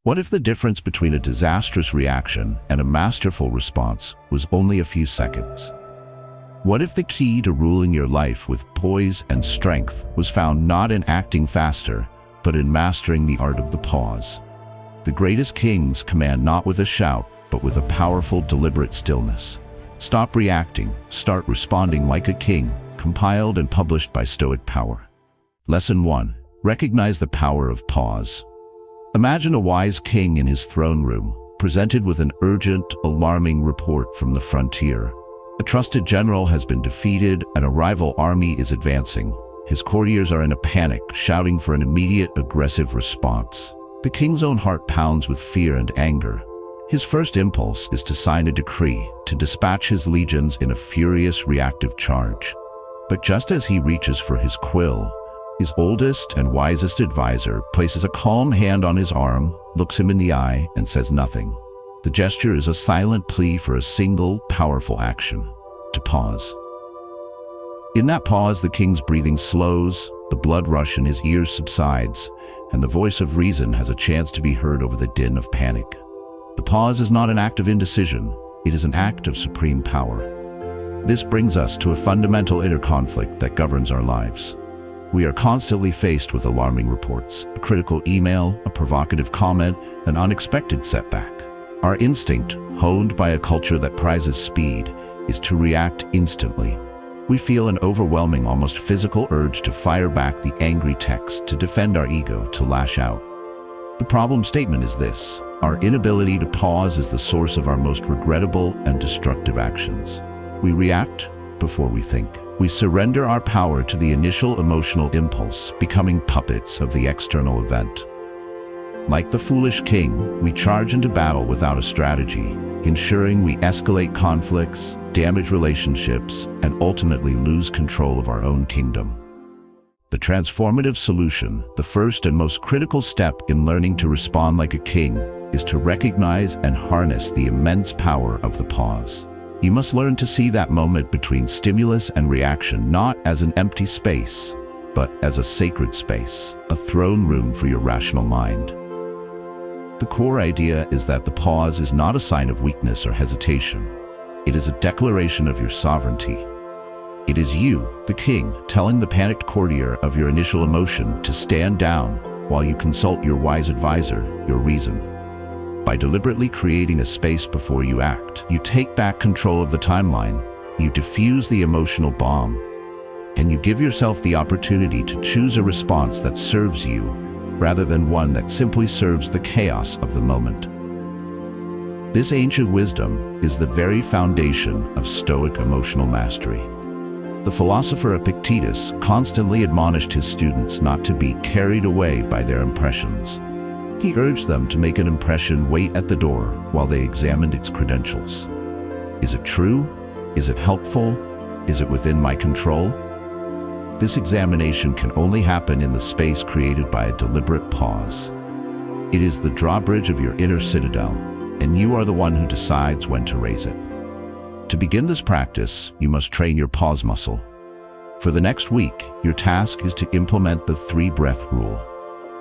What if the difference between a disastrous reaction and a masterful response was only a few seconds? What if the key to ruling your life with poise and strength was found not in acting faster, but in mastering the art of the pause? The greatest kings command not with a shout, but with a powerful, deliberate stillness. Stop reacting, start responding like a king, compiled and published by Stoic Power. Lesson 1. Recognize the power of pause. Imagine a wise king in his throne room, presented with an urgent, alarming report from the frontier. A trusted general has been defeated and a rival army is advancing. His courtiers are in a panic, shouting for an immediate, aggressive response. The king's own heart pounds with fear and anger. His first impulse is to sign a decree, to dispatch his legions in a furious, reactive charge. But just as he reaches for his quill, his oldest and wisest advisor places a calm hand on his arm, looks him in the eye, and says nothing. The gesture is a silent plea for a single, powerful action: to pause. In that pause, the king's breathing slows, the blood rush in his ears subsides, and the voice of reason has a chance to be heard over the din of panic. The pause is not an act of indecision, it is an act of supreme power. This brings us to a fundamental inner conflict that governs our lives. We are constantly faced with alarming reports, a critical email, a provocative comment, an unexpected setback. Our instinct, honed by a culture that prizes speed, is to react instantly. We feel an overwhelming, almost physical urge to fire back the angry text, to defend our ego, to lash out. The problem statement is this: our inability to pause is the source of our most regrettable and destructive actions. We react before we think. We surrender our power to the initial emotional impulse, becoming puppets of the external event. Like the foolish king, we charge into battle without a strategy, ensuring we escalate conflicts, damage relationships, and ultimately lose control of our own kingdom. The transformative solution, the first and most critical step in learning to respond like a king, is to recognize and harness the immense power of the pause. You must learn to see that moment between stimulus and reaction not as an empty space, but as a sacred space, a throne room for your rational mind. The core idea is that the pause is not a sign of weakness or hesitation. It is a declaration of your sovereignty. It is you, the king, telling the panicked courtier of your initial emotion to stand down while you consult your wise advisor, your reason. By deliberately creating a space before you act, you take back control of the timeline, you diffuse the emotional bomb, and you give yourself the opportunity to choose a response that serves you, rather than one that simply serves the chaos of the moment. This ancient wisdom is the very foundation of Stoic emotional mastery. The philosopher Epictetus constantly admonished his students not to be carried away by their impressions. He urged them to make an impression wait at the door while they examined its credentials. Is it true? Is it helpful? Is it within my control? This examination can only happen in the space created by a deliberate pause. It is the drawbridge of your inner citadel, and you are the one who decides when to raise it. To begin this practice, you must train your pause muscle. For the next week, your task is to implement the 3-breath rule.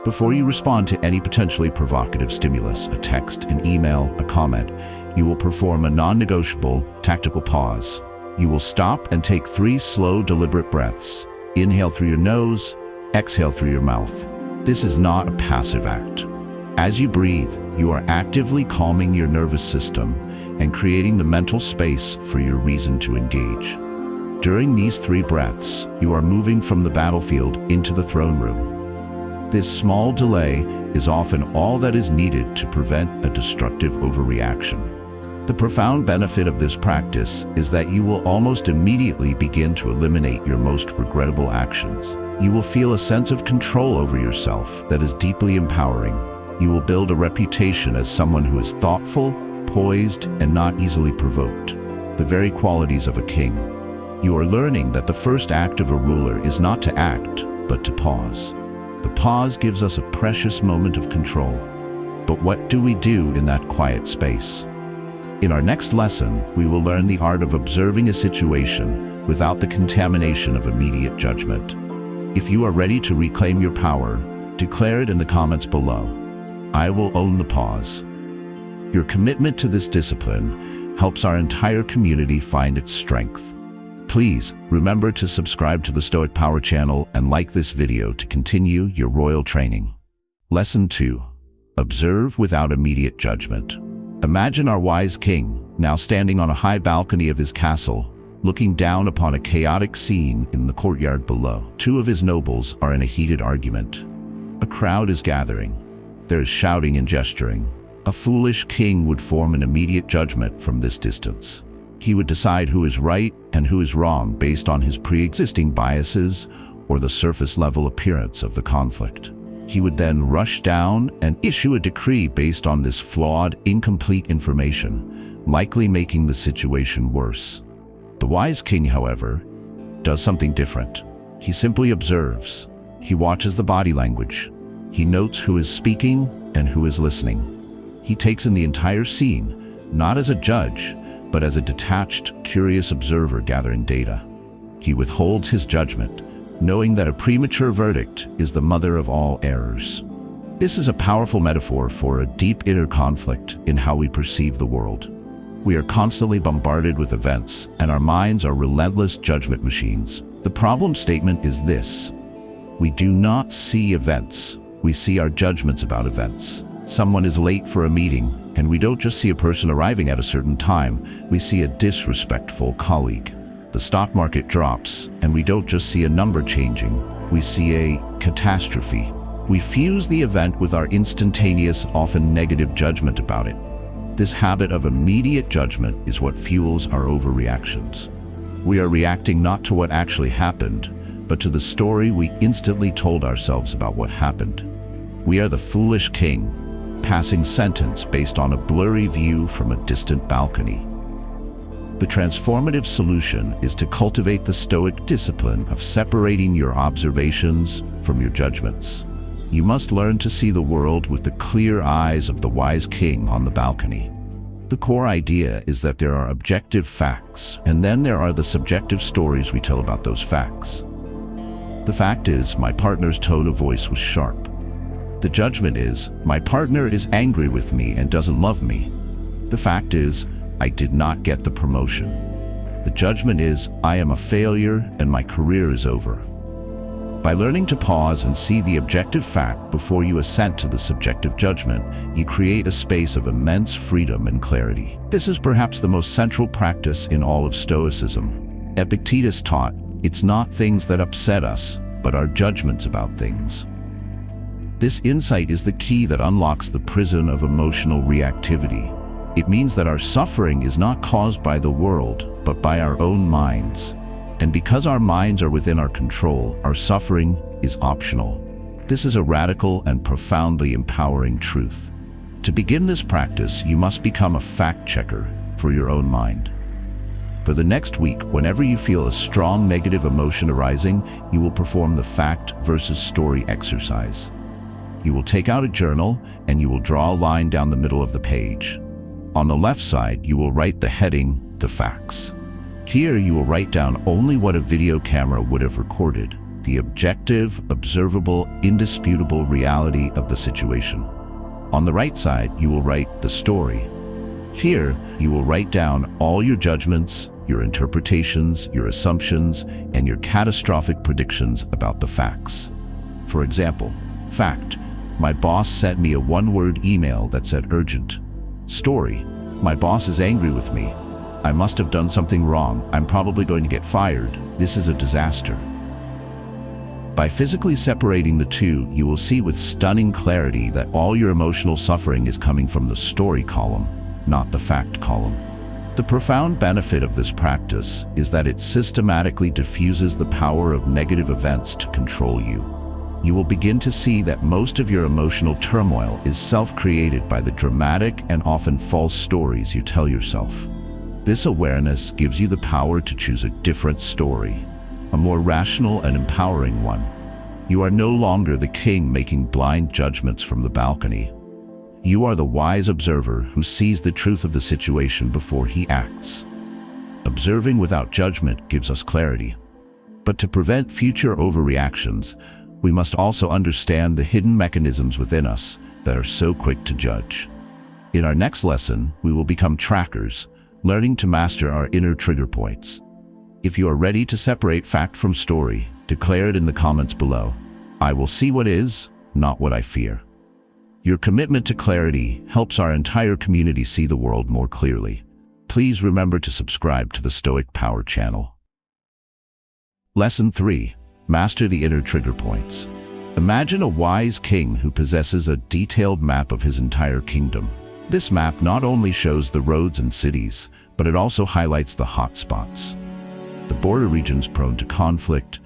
Before you respond to any potentially provocative stimulus, a text, an email, a comment, you will perform a non-negotiable, tactical pause. You will stop and take 3 slow, deliberate breaths. Inhale through your nose, exhale through your mouth. This is not a passive act. As you breathe, you are actively calming your nervous system and creating the mental space for your reason to engage. During these 3 breaths, you are moving from the battlefield into the throne room. This small delay is often all that is needed to prevent a destructive overreaction. The profound benefit of this practice is that you will almost immediately begin to eliminate your most regrettable actions. You will feel a sense of control over yourself that is deeply empowering. You will build a reputation as someone who is thoughtful, poised, and not easily provoked, the very qualities of a king. You are learning that the first act of a ruler is not to act, but to pause. The pause gives us a precious moment of control. But what do we do in that quiet space? In our next lesson, we will learn the art of observing a situation without the contamination of immediate judgment. If you are ready to reclaim your power, declare it in the comments below. I will own the pause. Your commitment to this discipline helps our entire community find its strength. Please remember to subscribe to the Stoic Power channel and like this video to continue your royal training. Lesson 2. Observe without immediate judgment. Imagine our wise king, now standing on a high balcony of his castle, looking down upon a chaotic scene in the courtyard below. Two of his nobles are in a heated argument. A crowd is gathering. There is shouting and gesturing. A foolish king would form an immediate judgment from this distance. He would decide who is right and who is wrong based on his pre-existing biases or the surface-level appearance of the conflict. He would then rush down and issue a decree based on this flawed, incomplete information, likely making the situation worse. The wise king, however, does something different. He simply observes. He watches the body language. He notes who is speaking and who is listening. He takes in the entire scene, not as a judge, but as a detached, curious observer gathering data. He withholds his judgment, knowing that a premature verdict is the mother of all errors. This is a powerful metaphor for a deep inner conflict in how we perceive the world. We are constantly bombarded with events, and our minds are relentless judgment machines. The problem statement is this: we do not see events, we see our judgments about events. Someone is late for a meeting, and we don't just see a person arriving at a certain time, we see a disrespectful colleague. The stock market drops, and we don't just see a number changing, we see a catastrophe. We fuse the event with our instantaneous, often negative judgment about it. This habit of immediate judgment is what fuels our overreactions. We are reacting not to what actually happened, but to the story we instantly told ourselves about what happened. We are the foolish king, passing sentence based on a blurry view from a distant balcony. The transformative solution is to cultivate the Stoic discipline of separating your observations from your judgments. You must learn to see the world with the clear eyes of the wise king on the balcony. The core idea is that there are objective facts, and then there are the subjective stories we tell about those facts. The fact is, my partner's tone of voice was sharp. The judgment is, my partner is angry with me and doesn't love me. The fact is, I did not get the promotion. The judgment is, I am a failure and my career is over. By learning to pause and see the objective fact before you assent to the subjective judgment, you create a space of immense freedom and clarity. This is perhaps the most central practice in all of Stoicism. Epictetus taught, it's not things that upset us, but our judgments about things. This insight is the key that unlocks the prison of emotional reactivity. It means that our suffering is not caused by the world, but by our own minds. And because our minds are within our control, our suffering is optional. This is a radical and profoundly empowering truth. To begin this practice, you must become a fact-checker for your own mind. For the next week, whenever you feel a strong negative emotion arising, you will perform the fact versus story exercise. You will take out a journal and you will draw a line down the middle of the page. On the left side, you will write the heading, the facts. Here, you will write down only what a video camera would have recorded, the objective, observable, indisputable reality of the situation. On the right side, you will write the story. Here, you will write down all your judgments, your interpretations, your assumptions, and your catastrophic predictions about the facts. For example, fact: my boss sent me a one-word email that said urgent. Story: my boss is angry with me. I must have done something wrong. I'm probably going to get fired. This is a disaster. By physically separating the two, you will see with stunning clarity that all your emotional suffering is coming from the story column, not the fact column. The profound benefit of this practice is that it systematically diffuses the power of negative events to control you. You will begin to see that most of your emotional turmoil is self-created by the dramatic and often false stories you tell yourself. This awareness gives you the power to choose a different story, a more rational and empowering one. You are no longer the king making blind judgments from the balcony. You are the wise observer who sees the truth of the situation before he acts. Observing without judgment gives us clarity. But to prevent future overreactions, we must also understand the hidden mechanisms within us that are so quick to judge. In our next lesson, we will become trackers, learning to master our inner trigger points. If you are ready to separate fact from story, declare it in the comments below. I will see what is, not what I fear. Your commitment to clarity helps our entire community see the world more clearly. Please remember to subscribe to the Stoic Power channel. Lesson 3. Master the inner trigger points. Imagine a wise king who possesses a detailed map of his entire kingdom. This map not only shows the roads and cities, but it also highlights the hot spots. The border regions prone to conflict,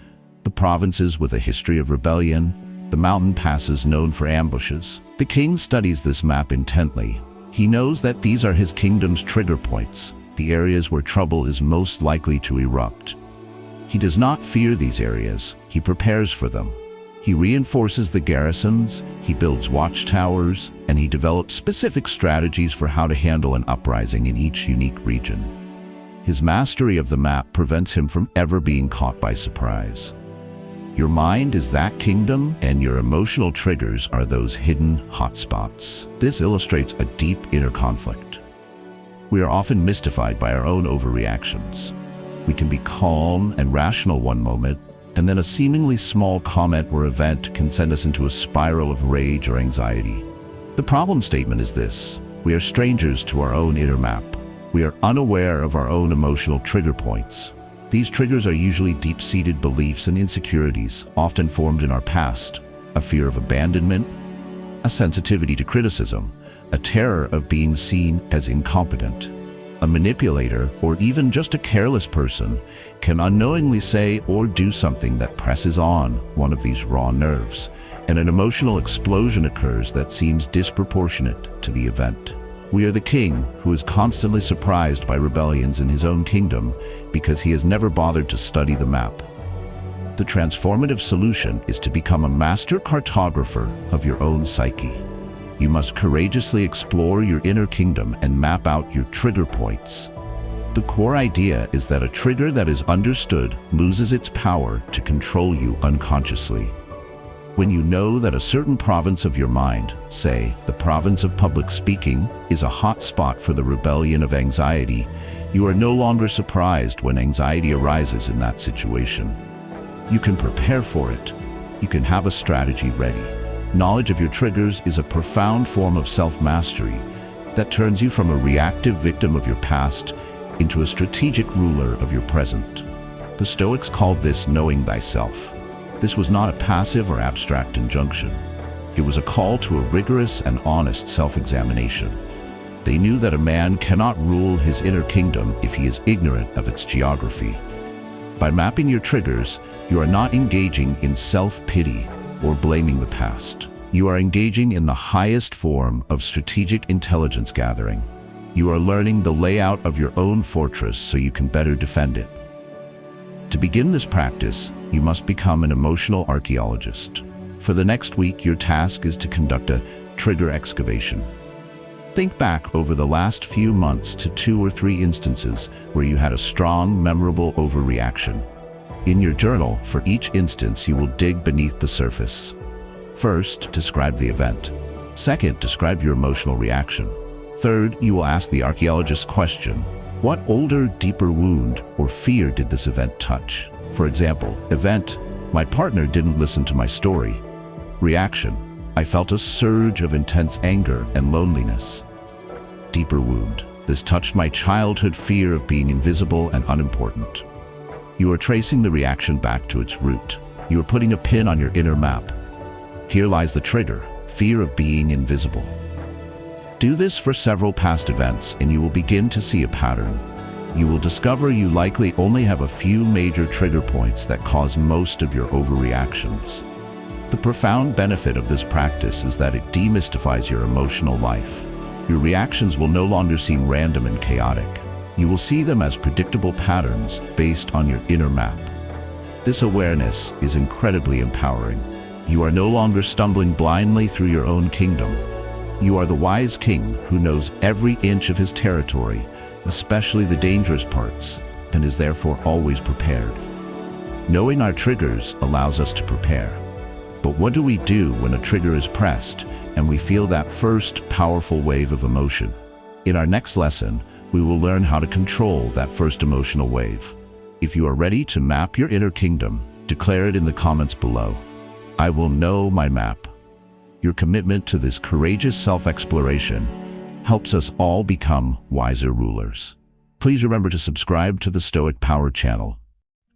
the provinces with a history of rebellion, the mountain passes known for ambushes. The king studies this map intently. He knows that these are his kingdom's trigger points, the areas where trouble is most likely to erupt. He does not fear these areas, he prepares for them. He reinforces the garrisons, he builds watchtowers, and he develops specific strategies for how to handle an uprising in each unique region. His mastery of the map prevents him from ever being caught by surprise. Your mind is that kingdom, and your emotional triggers are those hidden hotspots. This illustrates a deep inner conflict. We are often mystified by our own overreactions. We can be calm and rational one moment, and then a seemingly small comment or event can send us into a spiral of rage or anxiety. The problem statement is this: we are strangers to our own inner map. We are unaware of our own emotional trigger points. These triggers are usually deep-seated beliefs and insecurities, often formed in our past: a fear of abandonment, a sensitivity to criticism, a terror of being seen as incompetent. A manipulator, or even just a careless person, can unknowingly say or do something that presses on one of these raw nerves, and an emotional explosion occurs that seems disproportionate to the event. We are the king who is constantly surprised by rebellions in his own kingdom because he has never bothered to study the map. The transformative solution is to become a master cartographer of your own psyche. You must courageously explore your inner kingdom and map out your trigger points. The core idea is that a trigger that is understood loses its power to control you unconsciously. When you know that a certain province of your mind, say the province of public speaking, is a hot spot for the rebellion of anxiety, you are no longer surprised when anxiety arises in that situation. You can prepare for it. You can have a strategy ready. Knowledge of your triggers is a profound form of self-mastery that turns you from a reactive victim of your past into a strategic ruler of your present. The Stoics called this knowing thyself. This was not a passive or abstract injunction. It was a call to a rigorous and honest self-examination. They knew that a man cannot rule his inner kingdom if he is ignorant of its geography. By mapping your triggers, you are not engaging in self-pity or blaming the past. You are engaging in the highest form of strategic intelligence gathering. You are learning the layout of your own fortress so you can better defend it. To begin this practice, you must become an emotional archaeologist. For the next week, your task is to conduct a trigger excavation. Think back over the last few months to 2 or 3 instances where you had a strong, memorable overreaction. In your journal, for each instance, you will dig beneath the surface. First, describe the event. Second, describe your emotional reaction. Third, you will ask the archaeologist's question: what older, deeper wound or fear did this event touch? For example, event: my partner didn't listen to my story. Reaction: I felt a surge of intense anger and loneliness. Deeper wound: this touched my childhood fear of being invisible and unimportant. You are tracing the reaction back to its root. You are putting a pin on your inner map. Here lies the trigger: fear of being invisible. Do this for several past events and you will begin to see a pattern. You will discover you likely only have a few major trigger points that cause most of your overreactions. The profound benefit of this practice is that it demystifies your emotional life. Your reactions will no longer seem random and chaotic. You will see them as predictable patterns based on your inner map. This awareness is incredibly empowering. You are no longer stumbling blindly through your own kingdom. You are the wise king who knows every inch of his territory, especially the dangerous parts, and is therefore always prepared. Knowing our triggers allows us to prepare. But what do we do when a trigger is pressed and we feel that first powerful wave of emotion? In our next lesson, we will learn how to control that first emotional wave. If you are ready to map your inner kingdom, declare it in the comments below. I will know my map. Your commitment to this courageous self-exploration helps us all become wiser rulers. Please remember to subscribe to the Stoic Power channel.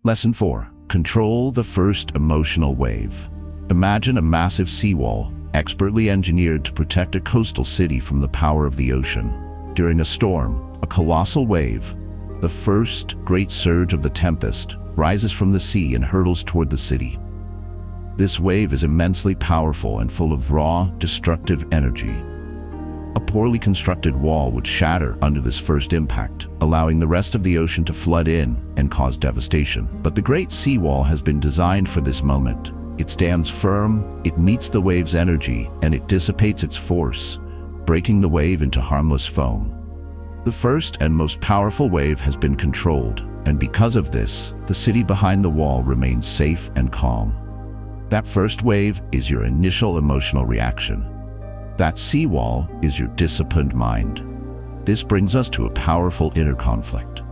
Lesson 4. Control the first emotional wave. Imagine a massive seawall, expertly engineered to protect a coastal city from the power of the ocean. During a storm, a colossal wave, the first great surge of the tempest, rises from the sea and hurtles toward the city. This wave is immensely powerful and full of raw, destructive energy. A poorly constructed wall would shatter under this first impact, allowing the rest of the ocean to flood in and cause devastation. But the great seawall has been designed for this moment. It stands firm, it meets the wave's energy, and it dissipates its force, breaking the wave into harmless foam. The first and most powerful wave has been controlled, and because of this, the city behind the wall remains safe and calm. That first wave is your initial emotional reaction. That seawall is your disciplined mind. This brings us to a powerful inner conflict.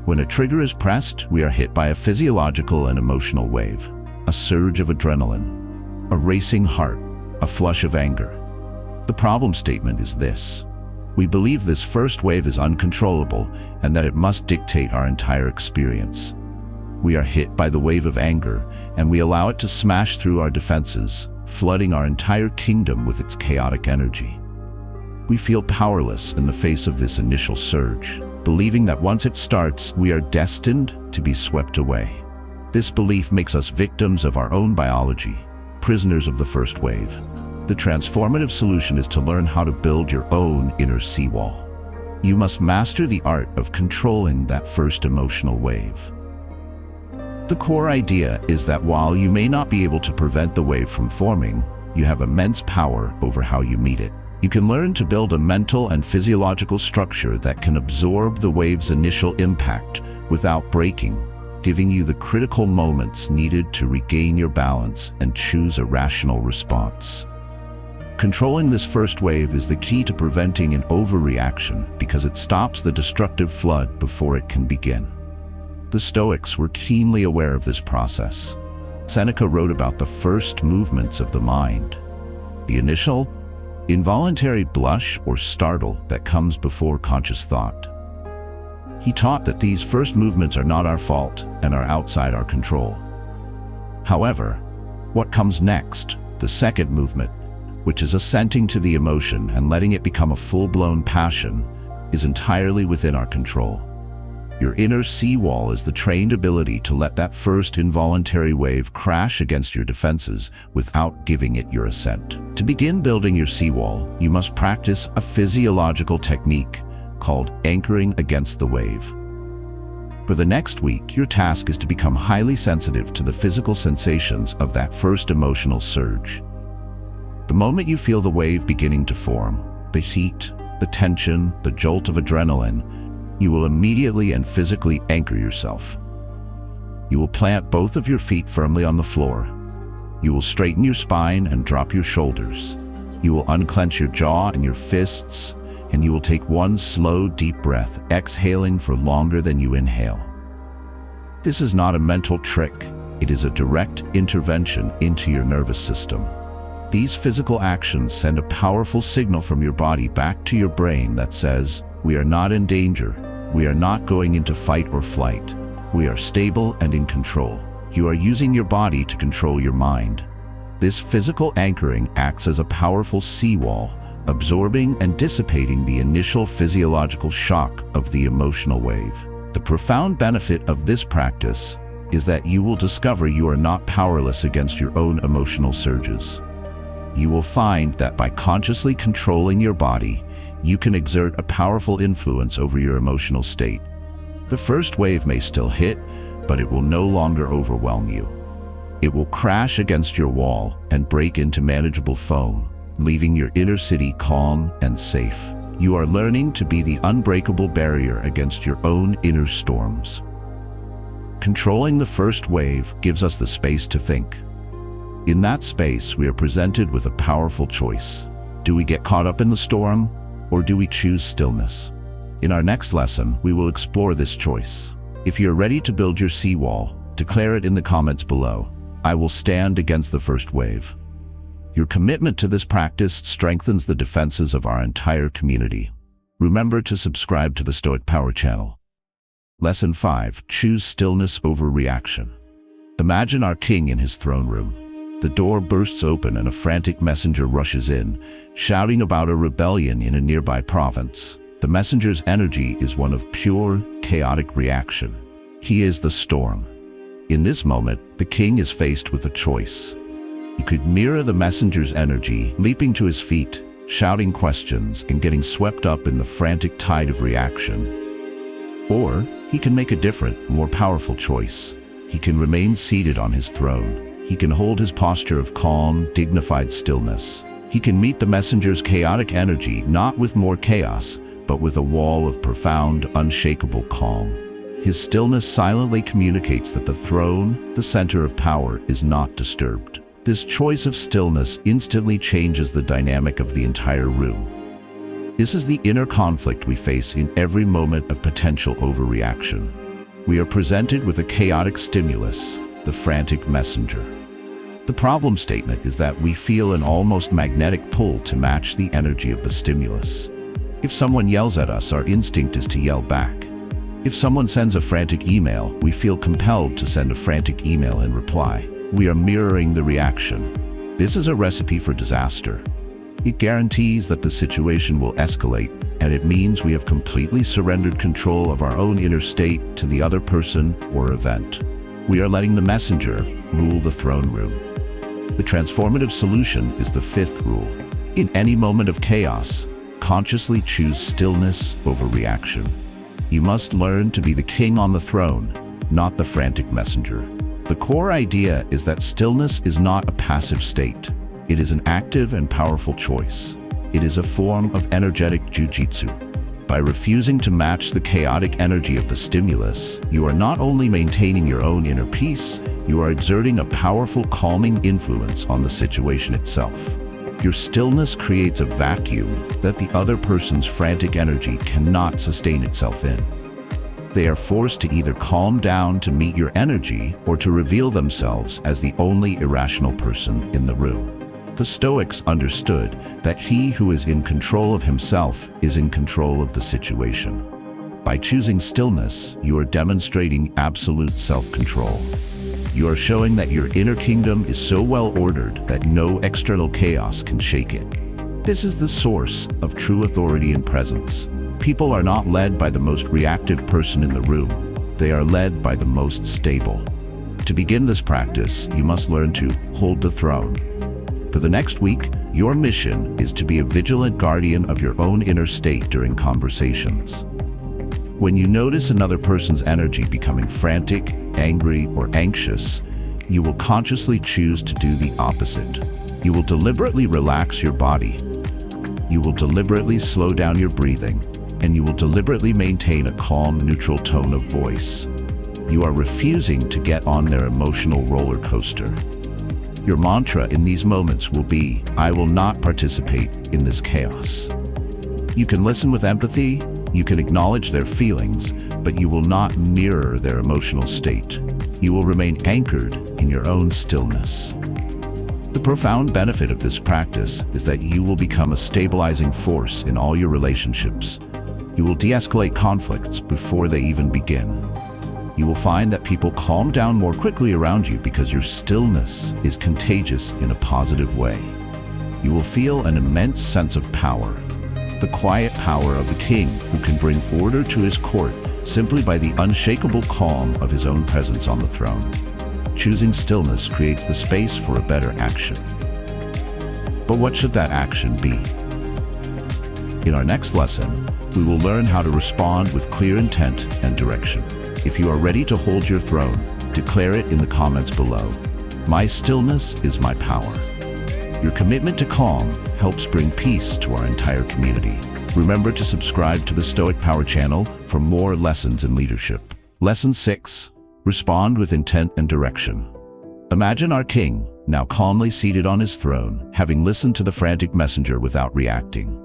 When a trigger is pressed, we are hit by a physiological and emotional wave. A surge of adrenaline, a racing heart, a flush of anger. The problem statement is this: we believe this first wave is uncontrollable and that it must dictate our entire experience. We are hit by the wave of anger and we allow it to smash through our defenses, flooding our entire kingdom with its chaotic energy. We feel powerless in the face of this initial surge, believing that once it starts, we are destined to be swept away. This belief makes us victims of our own biology, prisoners of the first wave. The transformative solution is to learn how to build your own inner seawall. You must master the art of controlling that first emotional wave. The core idea is that while you may not be able to prevent the wave from forming, you have immense power over how you meet it. You can learn to build a mental and physiological structure that can absorb the wave's initial impact without breaking, giving you the critical moments needed to regain your balance and choose a rational response. Controlling this first wave is the key to preventing an overreaction because it stops the destructive flood before it can begin. The Stoics were keenly aware of this process. Seneca wrote about the first movements of the mind, the initial, involuntary blush or startle that comes before conscious thought. He taught that these first movements are not our fault and are outside our control. However, what comes next, the second movement, which is assenting to the emotion and letting it become a full-blown passion, is entirely within our control. Your inner seawall is the trained ability to let that first involuntary wave crash against your defenses without giving it your assent. To begin building your seawall, you must practice a physiological technique called anchoring against the wave. For the next week, your task is to become highly sensitive to the physical sensations of that first emotional surge. The moment you feel the wave beginning to form, the heat, the tension, the jolt of adrenaline, you will immediately and physically anchor yourself. You will plant both of your feet firmly on the floor. You will straighten your spine and drop your shoulders. You will unclench your jaw and your fists, and you will take one slow, deep breath, exhaling for longer than you inhale. This is not a mental trick. It is a direct intervention into your nervous system. These physical actions send a powerful signal from your body back to your brain that says, "We are not in danger. We are not going into fight or flight. We are stable and in control." You are using your body to control your mind. This physical anchoring acts as a powerful seawall, absorbing and dissipating the initial physiological shock of the emotional wave. The profound benefit of this practice is that you will discover you are not powerless against your own emotional surges. You will find that by consciously controlling your body, you can exert a powerful influence over your emotional state. The first wave may still hit, but it will no longer overwhelm you. It will crash against your wall and break into manageable foam, leaving your inner city calm and safe. You are learning to be the unbreakable barrier against your own inner storms. Controlling the first wave gives us the space to think. In that space, we are presented with a powerful choice. Do we get caught up in the storm, or do we choose stillness? In our next lesson, we will explore this choice. If you're ready to build your seawall, declare it in the comments below. I will stand against the first wave. Your commitment to this practice strengthens the defenses of our entire community. Remember to subscribe to the Stoic Power channel. Lesson 5. Choose stillness over reaction. Imagine our king in his throne room. The door bursts open and a frantic messenger rushes in, shouting about a rebellion in a nearby province. The messenger's energy is one of pure, chaotic reaction. He is the storm. In this moment, the king is faced with a choice. He could mirror the messenger's energy, leaping to his feet, shouting questions, and getting swept up in the frantic tide of reaction. Or he can make a different, more powerful choice. He can remain seated on his throne. He can hold his posture of calm, dignified stillness. He can meet the messenger's chaotic energy not with more chaos, but with a wall of profound, unshakable calm. His stillness silently communicates that the throne, the center of power, is not disturbed. This choice of stillness instantly changes the dynamic of the entire room. This is the inner conflict we face in every moment of potential overreaction. We are presented with a chaotic stimulus, the frantic messenger. The problem statement is that we feel an almost magnetic pull to match the energy of the stimulus. If someone yells at us, our instinct is to yell back. If someone sends a frantic email, we feel compelled to send a frantic email in reply. We are mirroring the reaction. This is a recipe for disaster. It guarantees that the situation will escalate, and it means we have completely surrendered control of our own inner state to the other person or event. We are letting the messenger rule the throne room. The transformative solution is the fifth rule. In any moment of chaos, consciously choose stillness over reaction. You must learn to be the king on the throne, not the frantic messenger. The core idea is that stillness is not a passive state. It is an active and powerful choice. It is a form of energetic jujitsu. By refusing to match the chaotic energy of the stimulus, you are not only maintaining your own inner peace, you are exerting a powerful calming influence on the situation itself. Your stillness creates a vacuum that the other person's frantic energy cannot sustain itself in. They are forced to either calm down to meet your energy or to reveal themselves as the only irrational person in the room. The Stoics understood that he who is in control of himself is in control of the situation. By choosing stillness, you are demonstrating absolute self-control. You are showing that your inner kingdom is so well ordered that no external chaos can shake it. This is the source of true authority and presence. People are not led by the most reactive person in the room. They are led by the most stable. To begin this practice, you must learn to hold the throne. For the next week, your mission is to be a vigilant guardian of your own inner state during conversations. When you notice another person's energy becoming frantic, angry, or anxious, you will consciously choose to do the opposite. You will deliberately relax your body. You will deliberately slow down your breathing, and you will deliberately maintain a calm, neutral tone of voice. You are refusing to get on their emotional roller coaster. Your mantra in these moments will be, I will not participate in this chaos. You can listen with empathy, you can acknowledge their feelings, but you will not mirror their emotional state. You will remain anchored in your own stillness. The profound benefit of this practice is that you will become a stabilizing force in all your relationships. You will de-escalate conflicts before they even begin. You will find that people calm down more quickly around you because your stillness is contagious in a positive way. You will feel an immense sense of power, the quiet power of the king who can bring order to his court simply by the unshakable calm of his own presence on the throne. Choosing stillness creates the space for a better action. But what should that action be? In our next lesson, we will learn how to respond with clear intent and direction. If you are ready to hold your throne, declare it in the comments below. My stillness is my power. Your commitment to calm helps bring peace to our entire community. Remember to subscribe to the Stoic Power channel for more lessons in leadership. Lesson 6. Respond with intent and direction. Imagine our king, now calmly seated on his throne, having listened to the frantic messenger without reacting.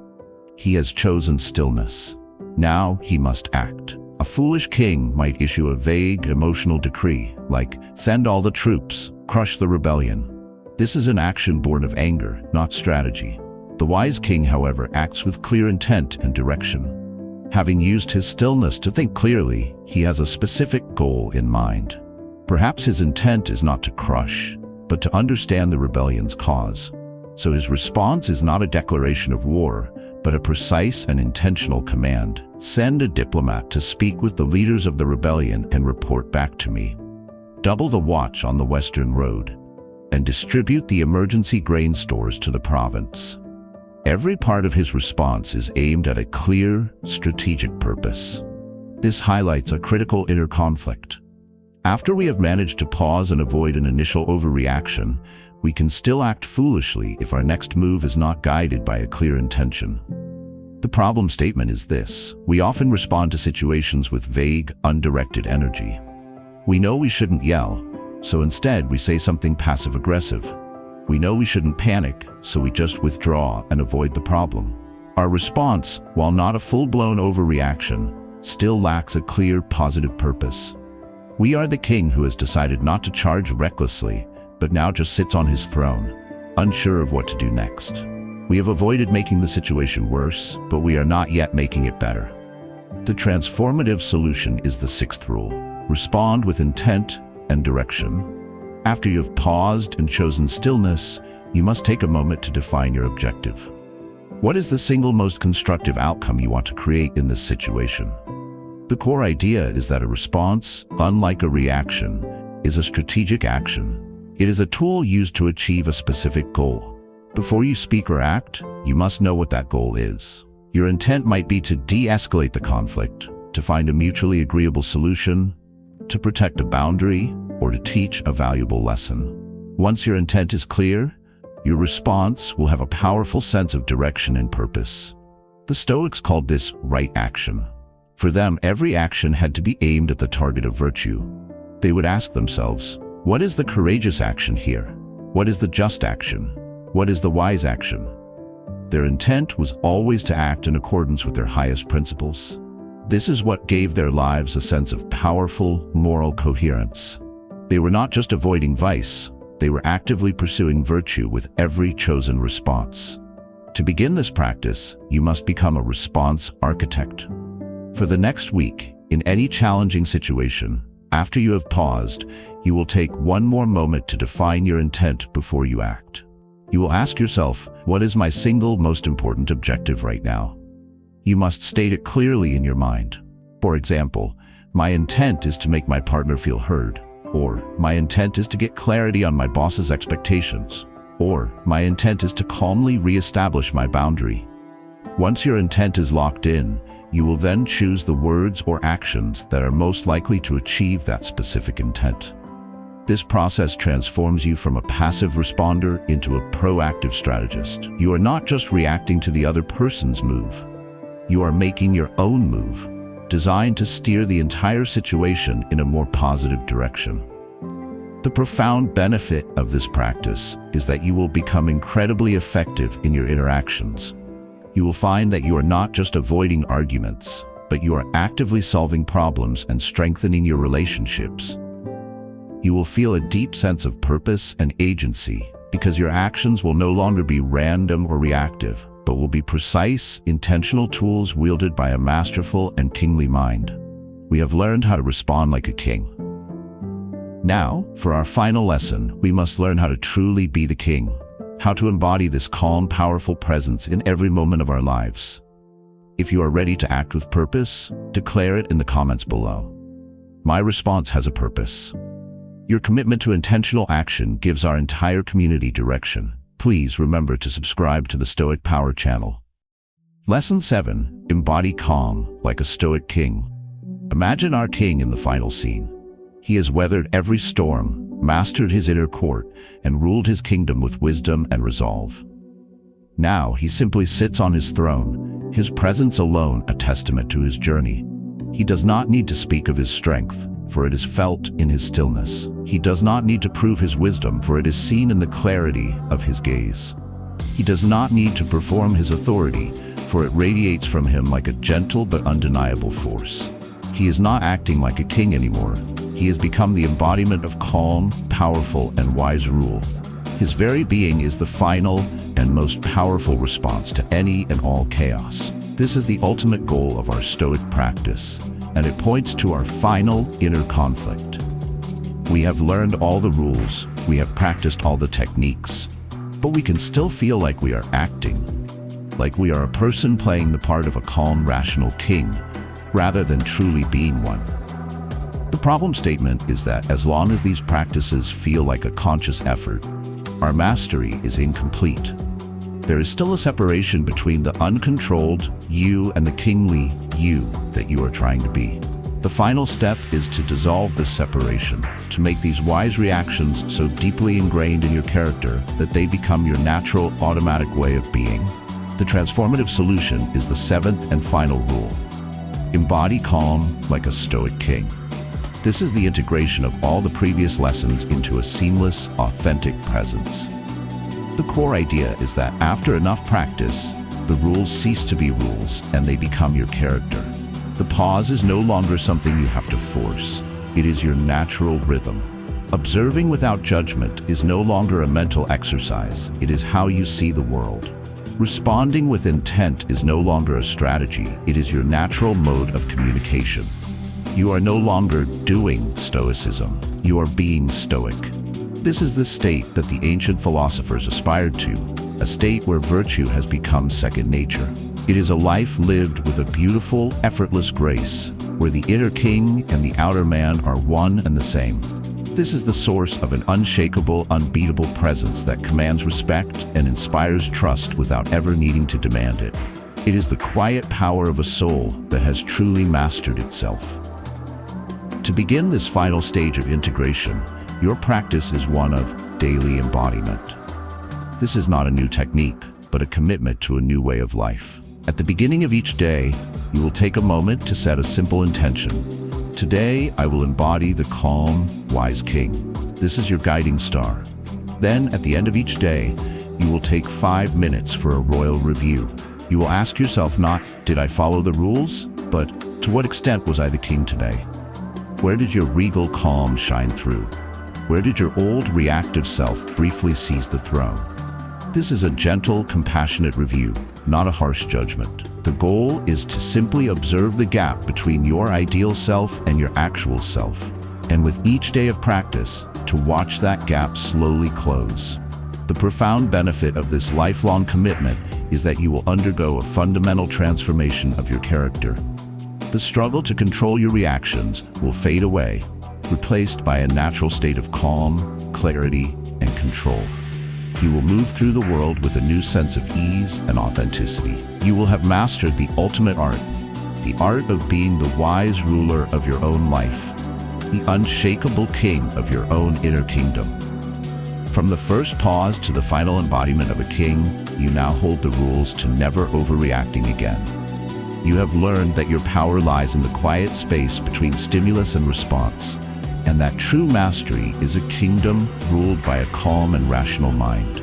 He has chosen stillness. Now he must act. A foolish king might issue a vague, emotional decree, like, "Send all the troops, crush the rebellion." This is an action born of anger, not strategy. The wise king, however, acts with clear intent and direction. Having used his stillness to think clearly, he has a specific goal in mind. Perhaps his intent is not to crush, but to understand the rebellion's cause. So his response is not a declaration of war, but a precise and intentional command. "Send a diplomat to speak with the leaders of the rebellion and report back to me. Double the watch on the Western Road, and distribute the emergency grain stores to the province." Every part of his response is aimed at a clear, strategic purpose. This highlights a critical inner conflict. After we have managed to pause and avoid an initial overreaction, we can still act foolishly if our next move is not guided by a clear intention. The problem statement is this: we often respond to situations with vague, undirected energy. We know we shouldn't yell, so instead we say something passive-aggressive. We know we shouldn't panic, so we just withdraw and avoid the problem. Our response, while not a full-blown overreaction, still lacks a clear, positive purpose. We are the king who has decided not to charge recklessly, but now just sits on his throne, unsure of what to do next. We have avoided making the situation worse, but we are not yet making it better. The transformative solution is the sixth rule: respond with intent and direction. After you have paused and chosen stillness, you must take a moment to define your objective. What is the single most constructive outcome you want to create in this situation? The core idea is that a response, unlike a reaction, is a strategic action. It is a tool used to achieve a specific goal. Before you speak or act, you must know what that goal is. Your intent might be to de-escalate the conflict, to find a mutually agreeable solution, to protect a boundary, or to teach a valuable lesson. Once your intent is clear, your response will have a powerful sense of direction and purpose. The Stoics called this right action. For them, every action had to be aimed at the target of virtue. They would ask themselves, what is the courageous action here? What is the just action? What is the wise action? Their intent was always to act in accordance with their highest principles. This is what gave their lives a sense of powerful moral coherence. They were not just avoiding vice, they were actively pursuing virtue with every chosen response. To begin this practice, you must become a response architect. For the next week, in any challenging situation, after you have paused, you will take one more moment to define your intent before you act. You will ask yourself, what is my single most important objective right now? You must state it clearly in your mind. For example, my intent is to make my partner feel heard, or my intent is to get clarity on my boss's expectations, or my intent is to calmly re-establish my boundary. Once your intent is locked in, you will then choose the words or actions that are most likely to achieve that specific intent. This process transforms you from a passive responder into a proactive strategist. You are not just reacting to the other person's move. You are making your own move, designed to steer the entire situation in a more positive direction. The profound benefit of this practice is that you will become incredibly effective in your interactions. You will find that you are not just avoiding arguments, but you are actively solving problems and strengthening your relationships. You will feel a deep sense of purpose and agency because your actions will no longer be random or reactive, but will be precise, intentional tools wielded by a masterful and kingly mind. We have learned how to respond like a king. Now, for our final lesson, we must learn how to truly be the king, how to embody this calm, powerful presence in every moment of our lives. If you are ready to act with purpose, declare it in the comments below. My response has a purpose. Your commitment to intentional action gives our entire community direction. Please remember to subscribe to the Stoic Power channel. Lesson 7. Embody calm like a Stoic king. Imagine our king in the final scene. He has weathered every storm, mastered his inner court, and ruled his kingdom with wisdom and resolve. Now he simply sits on his throne, his presence alone a testament to his journey. He does not need to speak of his strength, for it is felt in his stillness. He does not need to prove his wisdom, for it is seen in the clarity of his gaze. He does not need to perform his authority, for it radiates from him like a gentle but undeniable force. He is not acting like a king anymore. He has become the embodiment of calm, powerful, and wise rule. His very being is the final and most powerful response to any and all chaos. This is the ultimate goal of our Stoic practice, and it points to our final inner conflict. We have learned all the rules, we have practiced all the techniques, but we can still feel like we are acting, like we are a person playing the part of a calm, rational king, rather than truly being one. The problem statement is that as long as these practices feel like a conscious effort, our mastery is incomplete. There is still a separation between the uncontrolled you and the kingly you that you are trying to be. The final step is to dissolve this separation, to make these wise reactions so deeply ingrained in your character that they become your natural, automatic way of being. The transformative solution is the seventh and final rule. Embody calm like a Stoic king. This is the integration of all the previous lessons into a seamless, authentic presence. The core idea is that after enough practice, the rules cease to be rules and they become your character. The pause is no longer something you have to force. It is your natural rhythm. Observing without judgment is no longer a mental exercise. It is how you see the world. Responding with intent is no longer a strategy. It is your natural mode of communication. You are no longer doing Stoicism. You are being Stoic. This is the state that the ancient philosophers aspired to, a state where virtue has become second nature. It is a life lived with a beautiful, effortless grace, where the inner king and the outer man are one and the same. This is the source of an unshakable, unbeatable presence that commands respect and inspires trust without ever needing to demand it. It is the quiet power of a soul that has truly mastered itself. To begin this final stage of integration, your practice is one of daily embodiment. This is not a new technique, but a commitment to a new way of life. At the beginning of each day, you will take a moment to set a simple intention. Today, I will embody the calm, wise king. This is your guiding star. Then, at the end of each day, you will take 5 minutes for a royal review. You will ask yourself not, did I follow the rules? But, to what extent was I the king today? Where did your regal calm shine through? Where did your old reactive self briefly seize the throne? This is a gentle, compassionate review, not a harsh judgment. The goal is to simply observe the gap between your ideal self and your actual self, and with each day of practice, to watch that gap slowly close. The profound benefit of this lifelong commitment is that you will undergo a fundamental transformation of your character. The struggle to control your reactions will fade away, replaced by a natural state of calm, clarity, and control. You will move through the world with a new sense of ease and authenticity. You will have mastered the ultimate art, the art of being the wise ruler of your own life, the unshakable king of your own inner kingdom. From the first pause to the final embodiment of a king, you now hold the rules to never overreacting again. You have learned that your power lies in the quiet space between stimulus and response, and that true mastery is a kingdom ruled by a calm and rational mind.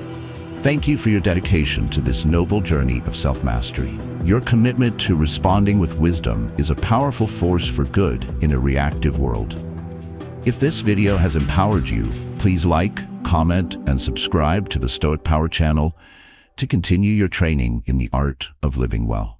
Thank you for your dedication to this noble journey of self-mastery. Your commitment to responding with wisdom is a powerful force for good in a reactive world. If this video has empowered you, please like, comment, and subscribe to the Stoic Power channel to continue your training in the art of living well.